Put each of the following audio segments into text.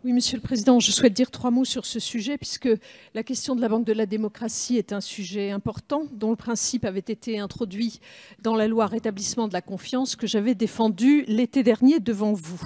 Oui, Monsieur le Président, je souhaite dire 3 mots sur ce sujet, puisque la question de la Banque de la démocratie est un sujet important, dont le principe avait été introduit dans la loi rétablissement de la confiance que j'avais défendue l'été dernier devant vous.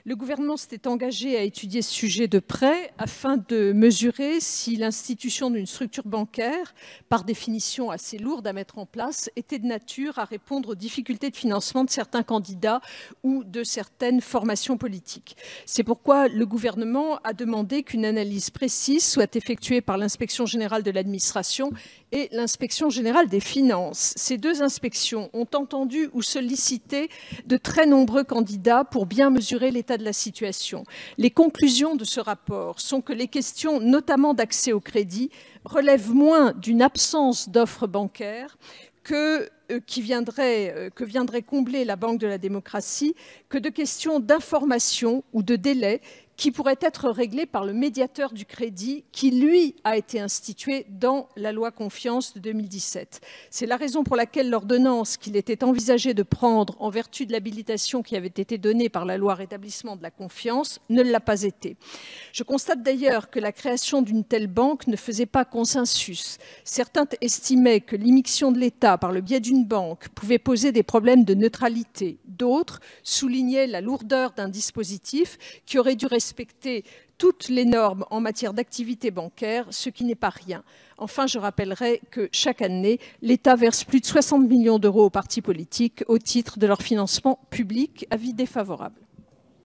Le gouvernement s'était engagé à étudier ce sujet de près afin de mesurer si l'institution d'une structure bancaire, par définition assez lourde à mettre en place, était de nature à répondre aux difficultés de financement de certains candidats ou de certaines formations politiques. C'est pourquoi le gouvernement a demandé qu'une analyse précise soit effectuée par l'Inspection générale de l'administration et l'Inspection générale des finances. Ces deux inspections ont entendu ou sollicité de très nombreux candidats pour bien mesurer l'état de la situation. Les conclusions de ce rapport sont que les questions, notamment d'accès au crédit, relèvent moins d'une absence d'offres bancaires que viendrait combler la Banque de la démocratie, que de questions d'information ou de délai qui pourraient être réglées par le médiateur du crédit qui, lui, a été institué dans la loi Confiance de 2017. C'est la raison pour laquelle l'ordonnance qu'il était envisagé de prendre en vertu de l'habilitation qui avait été donnée par la loi Rétablissement de la confiance ne l'a pas été. Je constate d'ailleurs que la création d'une telle banque ne faisait pas consensus. Certains estimaient que l'immixtion de l'État par le biais d'une banque pouvait poser des problèmes de neutralité. D'autres soulignaient la lourdeur d'un dispositif qui aurait dû respecter toutes les normes en matière d'activité bancaire, ce qui n'est pas rien. Enfin, je rappellerai que chaque année, l'État verse plus de 60 millions d'euros aux partis politiques au titre de leur financement public. Avis défavorable.